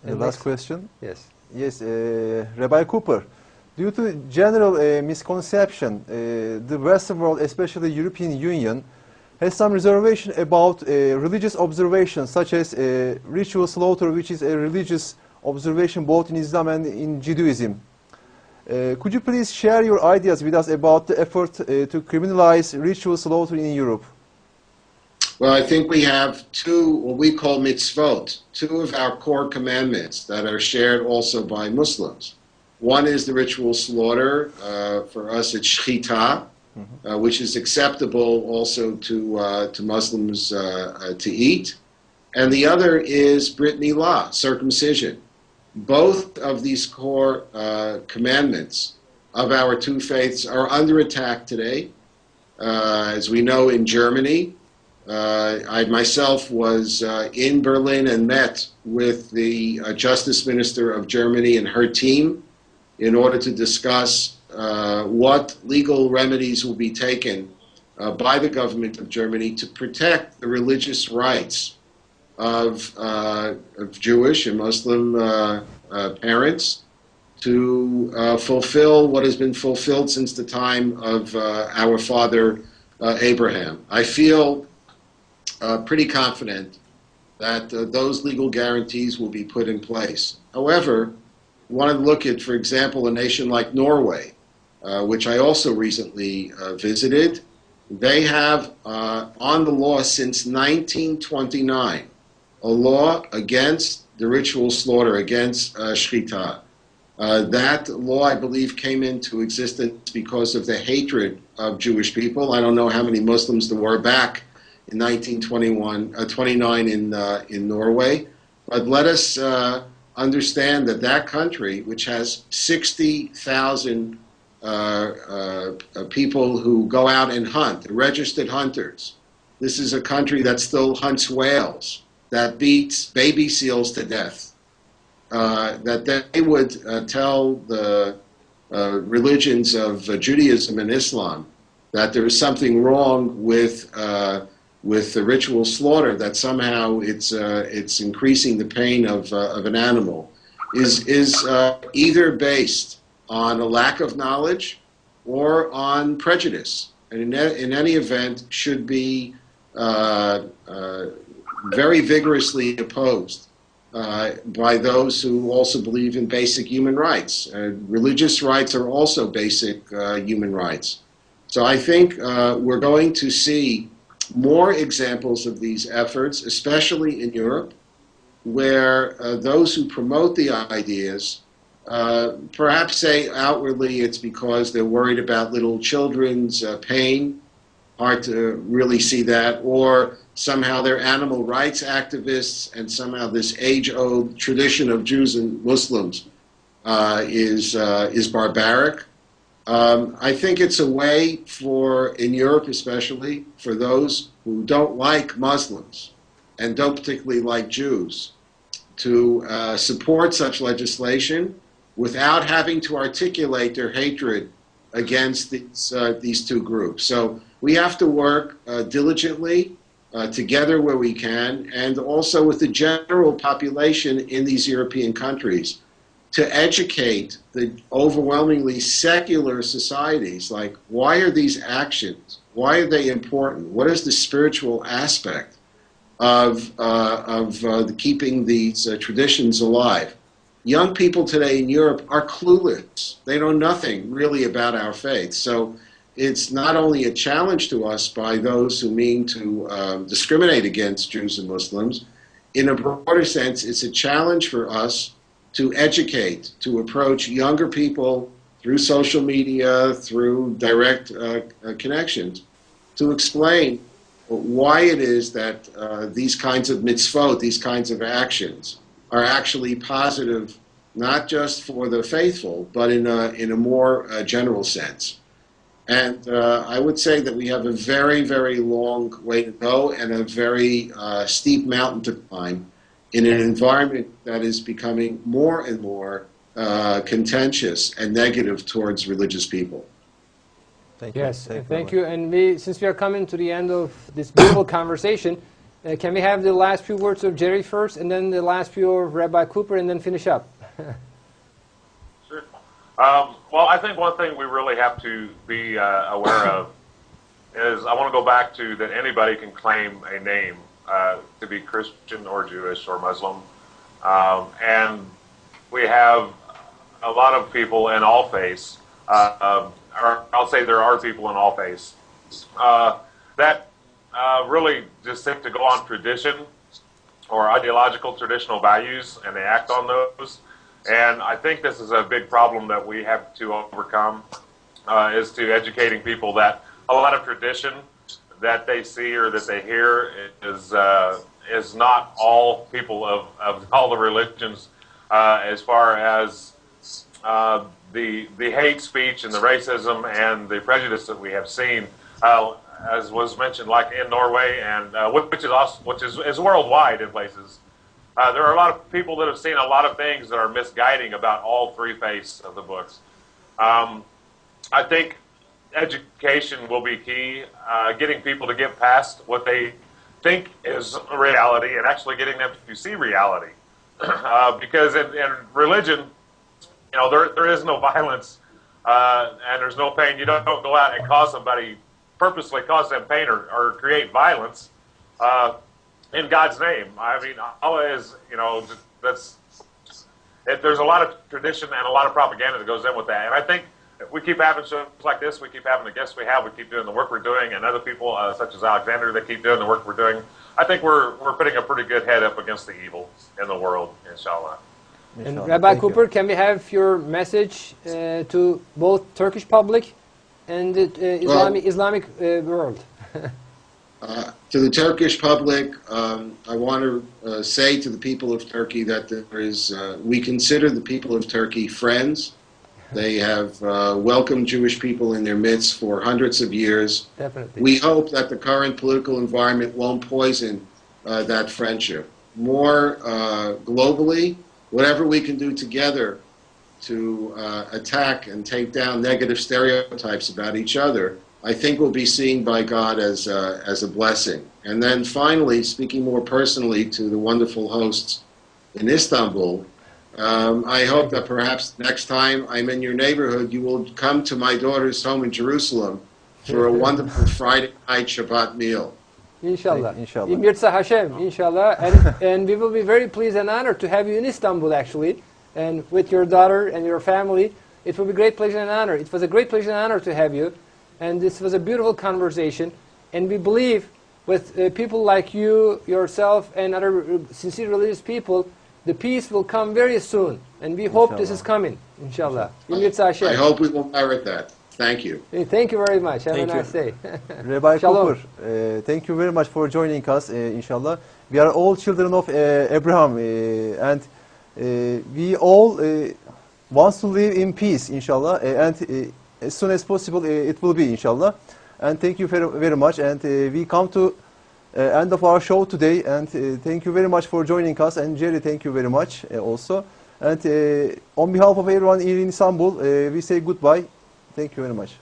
The last question. Yes. Yes, Rabbi Cooper, due to general misconception, the Western world, especially European Union, has some reservation about religious observations, such as ritual slaughter, which is a religious observation both in Islam and in Judaism. Could you please share your ideas with us about the effort to criminalize ritual slaughter in Europe? Well, I think we have two, what we call mitzvot, two of our core commandments that are shared also by Muslims. One is the ritual slaughter. For us, it's shechita, which is acceptable also to Muslims to eat. And the other is Brit Milah, circumcision. Both of these core commandments of our two faiths are under attack today. As we know, in Germany, I myself was in Berlin and met with the Justice Minister of Germany and her team in order to discuss what legal remedies will be taken by the government of Germany to protect the religious rights of Jewish and Muslim parents to fulfill what has been fulfilled since the time of our father Abraham. I feel pretty confident that those legal guarantees will be put in place. However, I want to look at, for example, a nation like Norway, which I also recently visited. They have on the law since 1929 a law against the ritual slaughter, against shechita. That law, I believe, came into existence because of the hatred of Jewish people. I don't know how many Muslims there were back in 1929 in Norway. But let us understand that that country, which has 60,000 people who go out and hunt, registered hunters. This is a country that still hunts whales, that beats baby seals to death. That they would tell the religions of Judaism and Islam that there is something wrong with the ritual slaughter, that somehow it's increasing the pain of an animal, is either based on a lack of knowledge or on prejudice, and in any event should be very vigorously opposed by those who also believe in basic human rights. Religious rights are also basic human rights. So I think we're going to see more examples of these efforts, especially in Europe, where those who promote the ideas perhaps say outwardly it's because they're worried about little children's pain. Hard to really see that. Or somehow they're animal rights activists, and somehow this age-old tradition of Jews and Muslims is barbaric. I think it's a way for, in Europe especially, for those who don't like Muslims and don't particularly like Jews to support such legislation without having to articulate their hatred against these two groups. So we have to work diligently together where we can, and also with the general population in these European countries, to educate the overwhelmingly secular societies, like, why are these actions, why are they important, what is the spiritual aspect of keeping these traditions alive. Young people today in Europe are clueless. They know nothing really about our faith. So it's not only a challenge to us by those who mean to discriminate against Jews and Muslims. In a broader sense, it's a challenge for us to educate, to approach younger people through social media, through direct connections, to explain why it is that these kinds of mitzvot, these kinds of actions, are actually positive, not just for the faithful, but in a more general sense. And I would say that we have a very, very long way to go and a very steep mountain to climb in an environment that is becoming more and more contentious and negative towards religious people. Thank you. Yes, thank you. And since we are coming to the end of this beautiful conversation, Can we have the last few words of Jerry first, and then the last few of Rabbi Cooper, and then finish up? Sure. Well, I think one thing we really have to be aware of is I want to go back to that anybody can claim a name to be Christian or Jewish or Muslim. And we have a lot of people in all faiths, or I'll say there are people in all faiths, that really just seem to go on tradition or ideological traditional values, and they act on those. And I think this is a big problem that we have to overcome, is to educating people that a lot of tradition that they see or that they hear is not all people of all the religions, as far as the hate speech and the racism and the prejudice that we have seen, as was mentioned, like in Norway, and which is worldwide in places. There are a lot of people that have seen a lot of things that are misguiding about all three faiths of the books. I think education will be key, getting people to get past what they think is reality and actually getting them to see reality. Because in religion, you know, there is no violence and there's no pain. You don't go out and purposely cause them pain or create violence in God's name. I mean, Allah is, you know, there's a lot of tradition and a lot of propaganda that goes in with that. And I think if we keep having shows like this, we keep having the guests we have, we keep doing the work we're doing, and other people such as Alexander that keep doing the work we're doing, I think we're putting a pretty good head up against the evil in the world, inshallah. And Rabbi Cooper, can we have your message to both Turkish public and the Islamic world? To the Turkish public, I want to say to the people of Turkey that we consider the people of Turkey friends. They have welcomed Jewish people in their midst for hundreds of years. Definitely. We hope that the current political environment won't poison that friendship. More globally, whatever we can do together to attack and take down negative stereotypes about each other, I think will be seen by God as a blessing. And then finally, speaking more personally to the wonderful hosts in Istanbul, I hope that perhaps next time I'm in your neighborhood, you will come to my daughter's home in Jerusalem for a wonderful Friday night Shabbat meal. Inshallah. Inshallah. In Mirza Hashem, inshallah. And we will be very pleased and honored to have you in Istanbul, actually, and with your daughter and your family. It will be a great pleasure and honor. It was a great pleasure and honor to have you. And this was a beautiful conversation. And we believe with people like you, yourself, and other sincere religious people, the peace will come very soon. And we hope this is coming, inshallah. I hope we will merit that. Thank you. Thank you very much. Have a nice day. Rabbi Cooper, thank you very much for joining us, inshallah. We are all children of Abraham, and we all want to live in peace, inshallah, and as soon as possible it will be, inshallah. And thank you very, very much. And we come to end of our show today, and thank you very much for joining us. And Jerry, thank you very much also. And on behalf of everyone here in Istanbul, we say goodbye. Thank you very much.